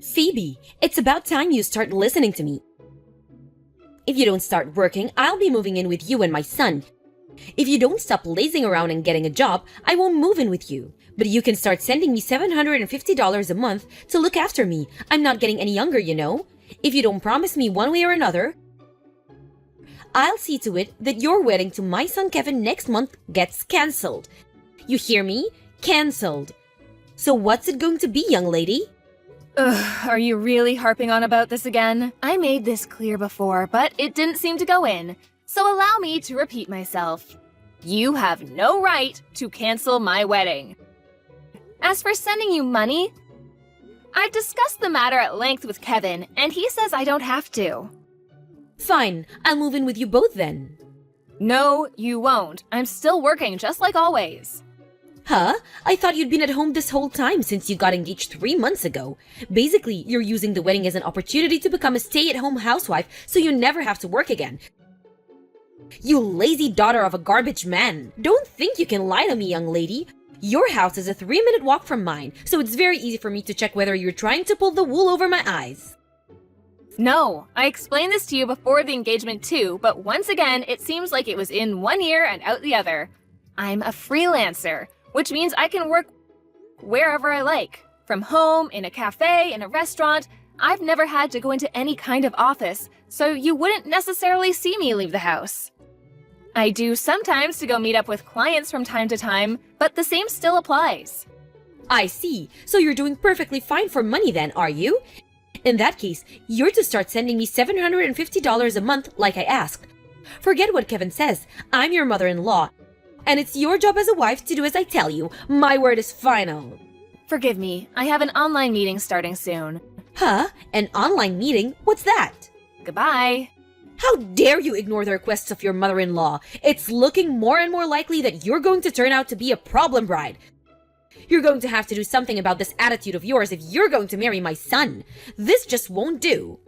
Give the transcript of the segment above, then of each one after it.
Phoebe, it's about time you start listening to me. If you don't start working, I'll be moving in with you and my son. If you don't stop lazing around and getting a job, I won't move in with you. But you can start sending me $750 a month to look after me. I'm not getting any younger, you know. If you don't promise me one way or another, I'll see to it that your wedding to my son Kevin next month gets cancelled. You hear me? Cancelled. So what's it going to be, young lady? Ugh, are you really harping on about this again? I made this clear before, but it didn't seem to go in. So allow me to repeat myself. You have no right to cancel my wedding. As for sending you money, I've discussed the matter at length with Kevin, and he says I don't have to. Fine, I'll move in with you both then. No, you won't. I'm still working just like always. Huh? I thought you'd been at home this whole time since you got engaged 3 months ago. Basically, you're using the wedding as an opportunity to become a stay-at-home housewife so you never have to work again. You lazy daughter of a garbage man. Don't think you can lie to me, young lady. Your house is a 3-minute walk from mine, so it's very easy for me to check whether you're trying to pull the wool over my eyes. No, I explained this to you before the engagement too, but once again, it seems like it was in one ear and out the other. I'm a freelancer, which means I can work wherever I like. From home, in a cafe, in a restaurant. I've never had to go into any kind of office, so you wouldn't necessarily see me leave the house. I do sometimes to go meet up with clients from time to time, but the same still applies. I see. So you're doing perfectly fine for money then, are you? In that case, you're to start sending me $750 a month like I asked. Forget what Kevin says. I'm your mother-in-law. And it's your job as a wife to do as I tell you. My word is final. Forgive me, I have an online meeting starting soon. Huh? An online meeting? What's that? Goodbye. How dare you ignore the requests of your mother-in-law? It's looking more and more likely that you're going to turn out to be a problem bride. You're going to have to do something about this attitude of yours if you're going to marry my son. This just won't do.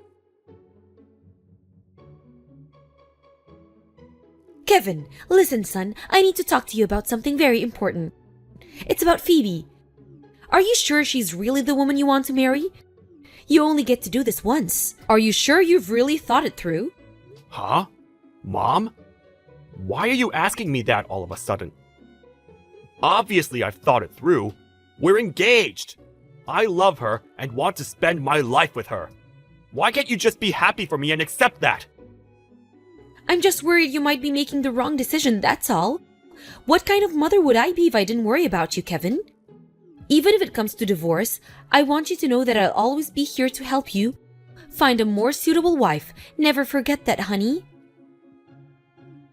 Kevin, listen, son. I need to talk to you about something very important. It's about Phoebe. Are you sure she's really the woman you want to marry? You only get to do this once. Are you sure you've really thought it through? Huh? Mom? Why are you asking me that all of a sudden? Obviously, I've thought it through. We're engaged. I love her and want to spend my life with her. Why can't you just be happy for me and accept that? I'm just worried you might be making the wrong decision, that's all. What kind of mother would I be if I didn't worry about you, Kevin? Even if it comes to divorce, I want you to know that I'll always be here to help you. Find a more suitable wife. Never forget that, honey.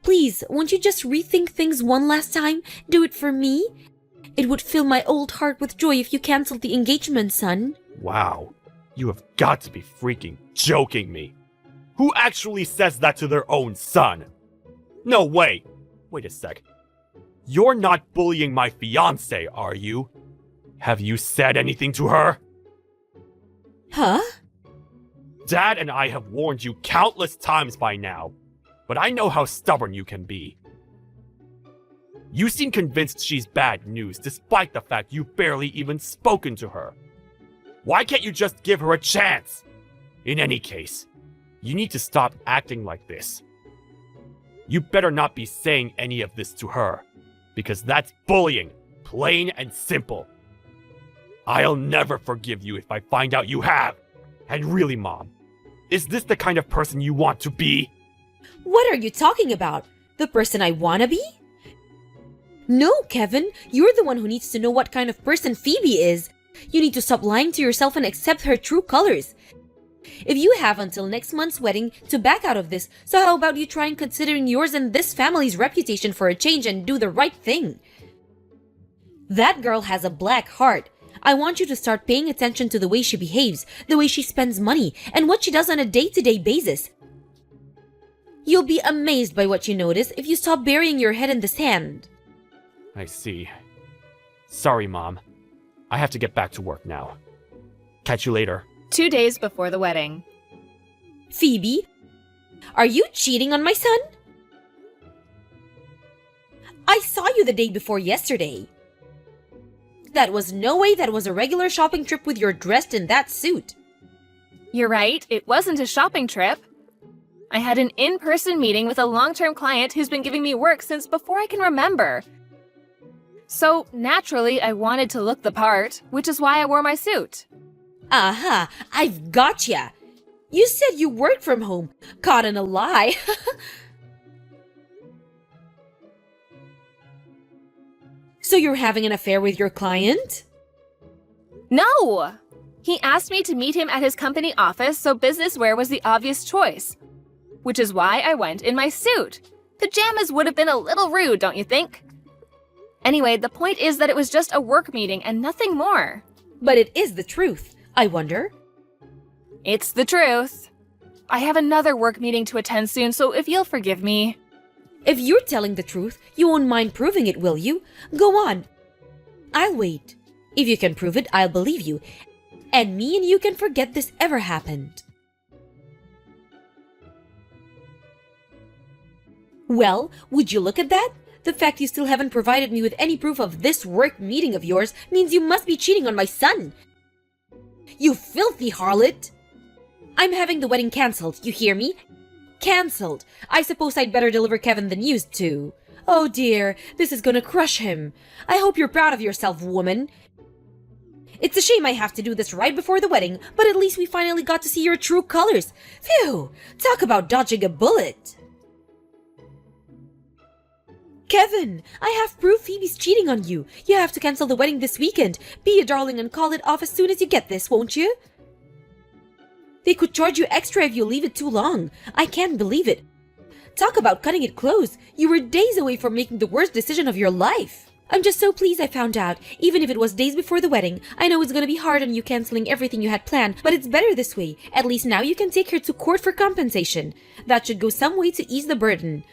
Please, won't you just rethink things one last time? Do it for me? It would fill my old heart with joy if you canceled the engagement, son. Wow, you have got to be freaking joking me. Who actually says that to their own son? No, wait a sec. You're not bullying my fiancé, are you? Have you said anything to her? Huh? Dad and I have warned you countless times by now, but I know how stubborn you can be. You seem convinced she's bad news despite the fact you've barely even spoken to her. Why can't you just give her a chance? In any case, you need to stop acting like this. You better not be saying any of this to her, because that's bullying, plain and simple. I'll never forgive you if I find out you have. And really, Mom, is this the kind of person you want to be? What are you talking about? The person I want to be? No, Kevin, you're the one who needs to know what kind of person Phoebe is. You need to stop lying to yourself and accept her true colors. If you have until next month's wedding to back out of this, so how about you try and considering yours and this family's reputation for a change and do the right thing? That girl has a black heart. I want you to start paying attention to the way she behaves, the way she spends money, and what she does on a day-to-day basis. You'll be amazed by what you notice if you stop burying your head in the sand. I see. Sorry, Mom. I have to get back to work now. Catch you later. 2 days before the wedding. Phoebe, are you cheating on my son? I saw you the day before yesterday. That was no way that was a regular shopping trip with your dressed in that suit. You're right, it wasn't a shopping trip. I had an in-person meeting with a long-term client who's been giving me work since before I can remember. So, naturally, I wanted to look the part, which is why I wore my suit. Aha, I've gotcha. You said you worked from home. Caught in a lie. So you're having an affair with your client? No! He asked me to meet him at his company office, so business wear was the obvious choice. Which is why I went in my suit. Pajamas would have been a little rude, don't you think? Anyway, the point is that it was just a work meeting and nothing more. But it is the truth. I wonder. It's the truth. I have another work meeting to attend soon, so if you'll forgive me. If you're telling the truth, you won't mind proving it, will you? Go on. I'll wait. If you can prove it, I'll believe you. And me and you can forget this ever happened. Well, would you look at that? The fact you still haven't provided me with any proof of this work meeting of yours means you must be cheating on my son. You filthy harlot! I'm having the wedding cancelled, you hear me? Cancelled. I suppose I'd better deliver Kevin the news too. Oh dear, this is gonna crush him. I hope you're proud of yourself, woman. It's a shame I have to do this right before the wedding, but at least we finally got to see your true colors. Phew! Talk about dodging a bullet. Kevin, I have proof Phoebe's cheating on you. You have to cancel the wedding this weekend. Be a darling and call it off as soon as you get this, won't you? They could charge you extra if you leave it too long. I can't believe it. Talk about cutting it close. You were days away from making the worst decision of your life. I'm just so pleased I found out. Even if it was days before the wedding, I know it's gonna be hard on you canceling everything you had planned, but it's better this way. At least now you can take her to court for compensation. That should go some way to ease the burden.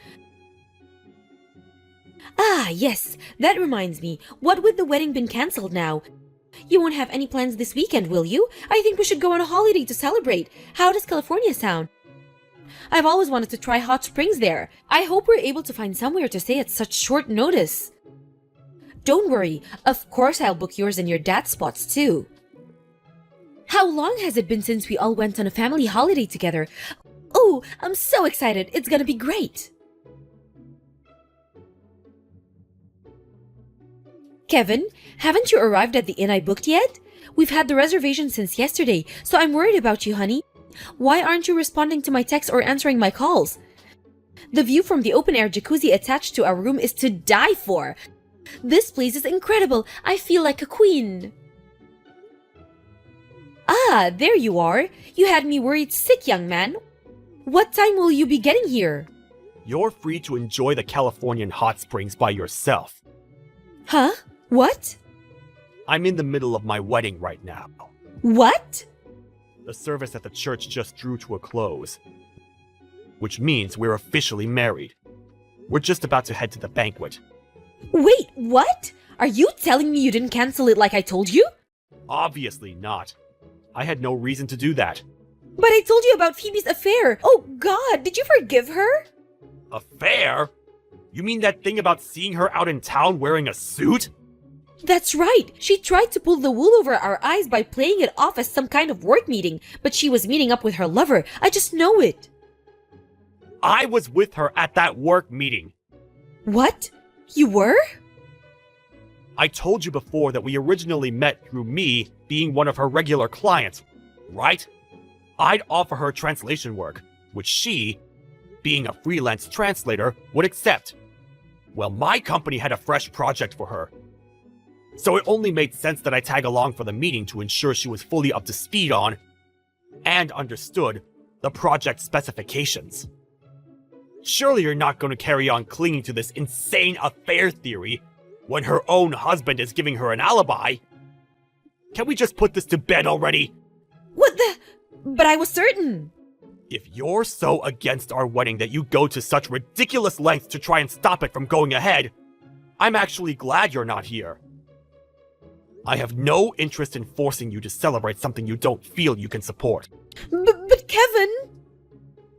Ah, yes, that reminds me. What with the wedding been cancelled now? You won't have any plans this weekend, will you? I think we should go on a holiday to celebrate. How does California sound? I've always wanted to try hot springs there. I hope we're able to find somewhere to stay at such short notice. Don't worry, of course I'll book yours and your dad's spots too. How long has it been since we all went on a family holiday together? Oh, I'm so excited. It's gonna be great. Kevin, haven't you arrived at the inn I booked yet? We've had the reservation since yesterday, so I'm worried about you, honey. Why aren't you responding to my texts or answering my calls? The view from the open-air jacuzzi attached to our room is to die for. This place is incredible. I feel like a queen. Ah, there you are. You had me worried sick, young man. What time will you be getting here? You're free to enjoy the Californian hot springs by yourself. Huh? What? I'm in the middle of my wedding right now. What? The service at the church just drew to a close, which means we're officially married. We're just about to head to the banquet. Wait, what? Are you telling me you didn't cancel it like I told you? Obviously not. I had no reason to do that. But I told you about Phoebe's affair. Oh God, did you forgive her? Affair? You mean that thing about seeing her out in town wearing a suit? That's right. She tried to pull the wool over our eyes by playing it off as some kind of work meeting, but she was meeting up with her lover. I just know it. I was with her at that work meeting. What? You were? I told you before that we originally met through me being one of her regular clients, right? I'd offer her translation work, which she, being a freelance translator, would accept. Well, my company had a fresh project for her. So it only made sense that I tag along for the meeting to ensure she was fully up to speed on, and understood, the project specifications. Surely you're not going to carry on clinging to this insane affair theory when her own husband is giving her an alibi. Can we just put this to bed already? What the? But I was certain. If you're so against our wedding that you go to such ridiculous lengths to try and stop it from going ahead, I'm actually glad you're not here. I have no interest in forcing you to celebrate something you don't feel you can support. But Kevin...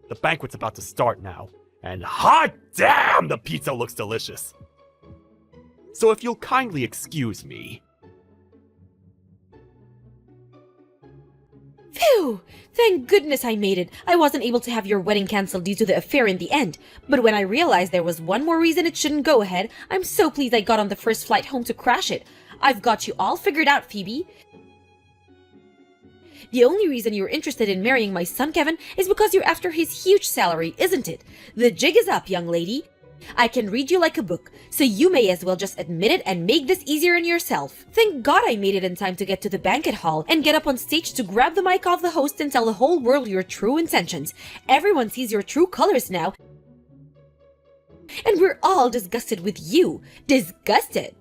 The banquet's about to start now, and hot damn, the pizza looks delicious. So if you'll kindly excuse me... Phew! Thank goodness I made it. I wasn't able to have your wedding canceled due to the affair in the end. But when I realized there was one more reason it shouldn't go ahead, I'm so pleased I got on the first flight home to crash it. I've got you all figured out, Phoebe. The only reason you're interested in marrying my son Kevin is because you're after his huge salary, isn't it? The jig is up, young lady. I can read you like a book, so you may as well just admit it and make this easier on yourself. Thank God I made it in time to get to the banquet hall and get up on stage to grab the mic off the host and tell the whole world your true intentions. Everyone sees your true colors now, and we're all disgusted with you. Disgusted.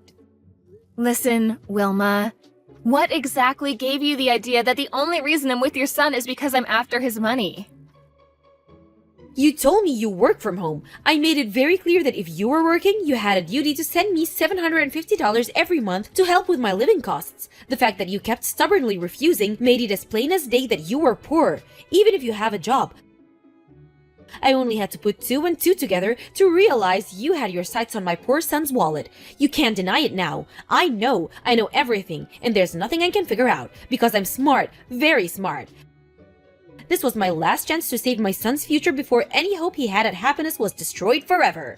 Listen, Wilma. What exactly gave you the idea that the only reason I'm with your son is because I'm after his money? You told me you work from home. I made it very clear that if you were working, you had a duty to send me $750 every month to help with my living costs. The fact that you kept stubbornly refusing made it as plain as day that you were poor, even if you have a job. I only had to put 2 and 2 together to realize you had your sights on my poor son's wallet. You can't deny it now. I know everything, and there's nothing I can figure out, because I'm smart, very smart. This was my last chance to save my son's future before any hope he had at happiness was destroyed forever.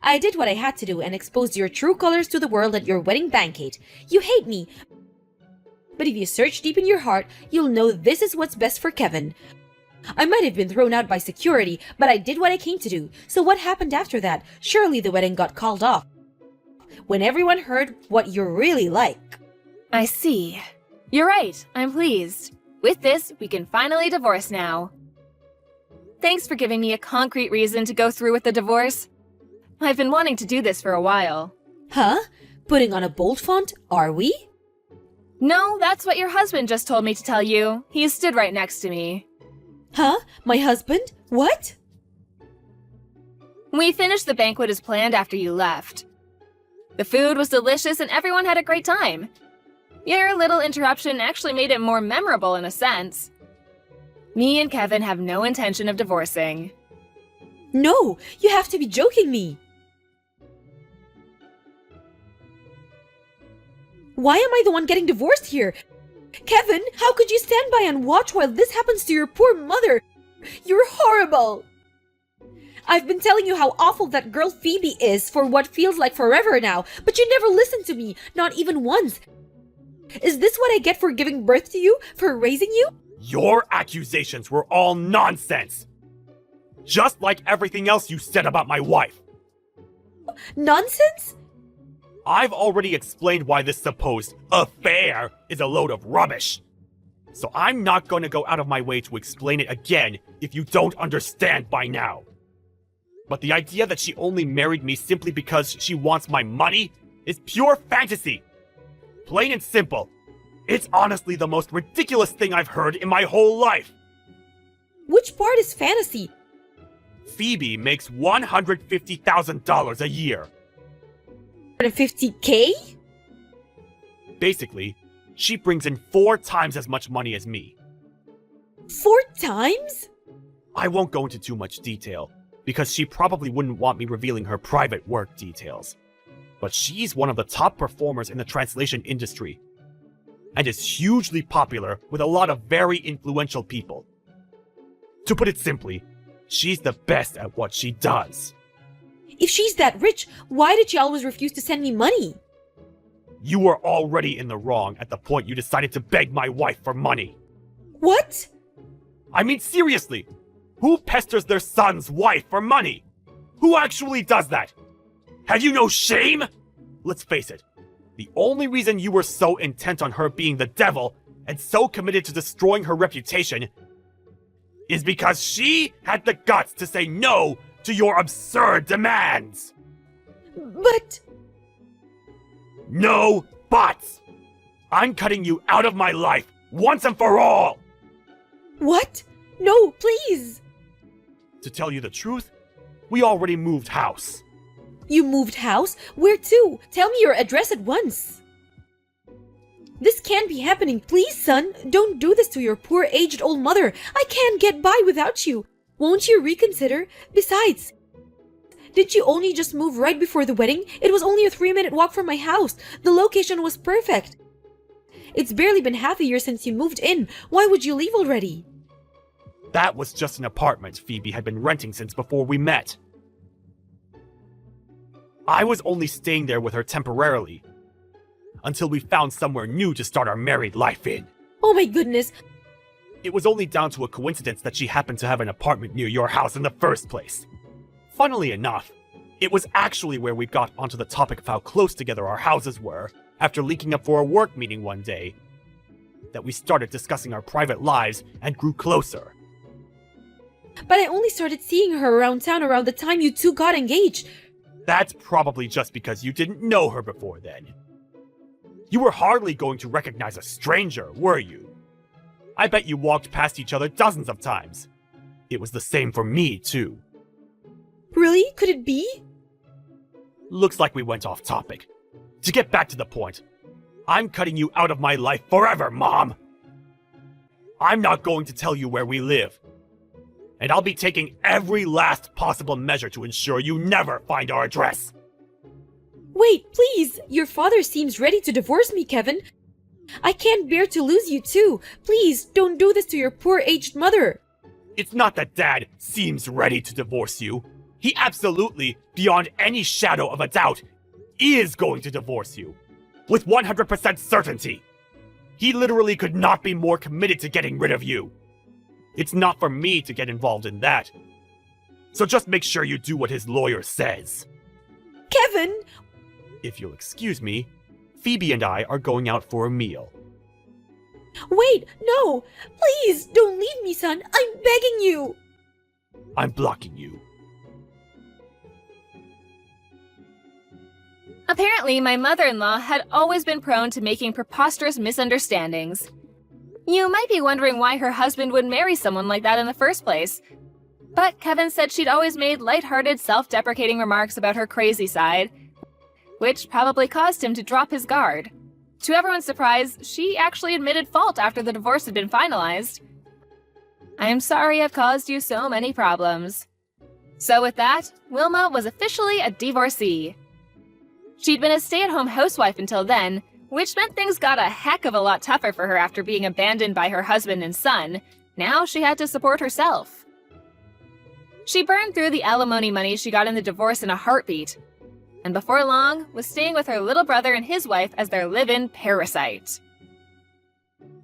I did what I had to do and exposed your true colors to the world at your wedding banquet. You hate me, but if you search deep in your heart, you'll know this is what's best for Kevin. I might have been thrown out by security, but I did what I came to do. So what happened after that? Surely the wedding got called off when everyone heard what you're really like. I see. You're right. I'm pleased. With this, we can finally divorce now. Thanks for giving me a concrete reason to go through with the divorce. I've been wanting to do this for a while. Huh? Putting on a bold font, are we? No, that's what your husband just told me to tell you. He stood right next to me. Huh? My husband? What? We finished the banquet as planned after you left. The food was delicious and everyone had a great time. Your little interruption actually made it more memorable in a sense. Me and Kevin have no intention of divorcing. No, you have to be joking me. Why am I the one getting divorced here? Kevin, how could you stand by and watch while this happens to your poor mother? You're horrible. I've been telling you how awful that girl Phoebe is for what feels like forever now, but you never listened to me, not even once. Is this what I get for giving birth to you, for raising you? Your accusations were all nonsense. Just like everything else you said about my wife. Nonsense? I've already explained why this supposed affair is a load of rubbish. So I'm not going to go out of my way to explain it again if you don't understand by now. But the idea that she only married me simply because she wants my money is pure fantasy. Plain and simple. It's honestly the most ridiculous thing I've heard in my whole life. Which part is fantasy? Phoebe makes $150,000 a year. $150K? Basically, she brings in 4 times as much money as me. 4 times? I won't go into too much detail, because she probably wouldn't want me revealing her private work details. But she's one of the top performers in the translation industry, and is hugely popular with a lot of very influential people. To put it simply, she's the best at what she does. If she's that rich, why did she always refuse to send me money? You were already in the wrong at the point you decided to beg my wife for money. What? I mean, seriously, who pesters their son's wife for money? Who actually does that? Have you no shame? Let's face it, the only reason you were so intent on her being the devil and so committed to destroying her reputation is because she had the guts to say no to your absurd demands. But... No buts! I'm cutting you out of my life once and for all! What? No, please! To tell you the truth, we already moved house. You moved house? Where to? Tell me your address at once. This can't be happening. Please, son, don't do this to your poor aged old mother. I can't get by without you. Won't you reconsider? Besides, did you only just move right before the wedding? It was only a 3-minute walk from my house. The location was perfect. It's barely been half a year since you moved in. Why would you leave already? That was just an apartment Phoebe had been renting since before we met. I was only staying there with her temporarily, until we found somewhere new to start our married life in. Oh my goodness. It was only down to a coincidence that she happened to have an apartment near your house in the first place. Funnily enough, it was actually where we got onto the topic of how close together our houses were, after linking up for a work meeting one day, that we started discussing our private lives and grew closer. But I only started seeing her around town around the time you two got engaged. That's probably just because you didn't know her before then. You were hardly going to recognize a stranger, were you? I bet you walked past each other dozens of times. It was the same for me, too. Really? Could it be? Looks like we went off topic. To get back to the point, I'm cutting you out of my life forever, Mom! I'm not going to tell you where we live. And I'll be taking every last possible measure to ensure you never find our address. Wait, please! Your father seems ready to divorce me, Kevin. I can't bear to lose you too. Please, don't do this to your poor aged mother. It's not that Dad seems ready to divorce you. He absolutely, beyond any shadow of a doubt, is going to divorce you. With 100% certainty. He literally could not be more committed to getting rid of you. It's not for me to get involved in that. So just make sure you do what his lawyer says. Kevin! If you'll excuse me, Phoebe and I are going out for a meal. Wait, no! Please, don't leave me, son! I'm begging you! I'm blocking you. Apparently, my mother-in-law had always been prone to making preposterous misunderstandings. You might be wondering why her husband would marry someone like that in the first place. But Kevin said she'd always made lighthearted, self-deprecating remarks about her crazy side, which probably caused him to drop his guard. To everyone's surprise, she actually admitted fault after the divorce had been finalized. I'm sorry I've caused you so many problems. So with that, Wilma was officially a divorcee. She'd been a stay-at-home housewife until then, which meant things got a heck of a lot tougher for her after being abandoned by her husband and son. Now she had to support herself. She burned through the alimony money she got in the divorce in a heartbeat, and before long was staying with her little brother and his wife as their live-in parasite.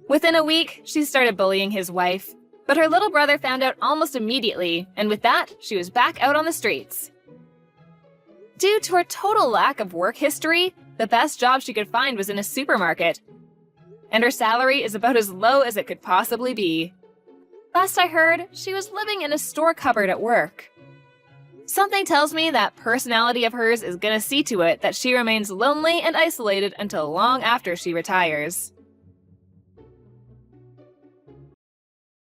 Within a week, she started bullying his wife, but her little brother found out almost immediately, and with that, she was back out on the streets. Due to her total lack of work history, the best job she could find was in a supermarket, and her salary is about as low as it could possibly be. Last I heard, she was living in a store cupboard at work. Something tells me that personality of hers is gonna see to it that she remains lonely and isolated until long after she retires.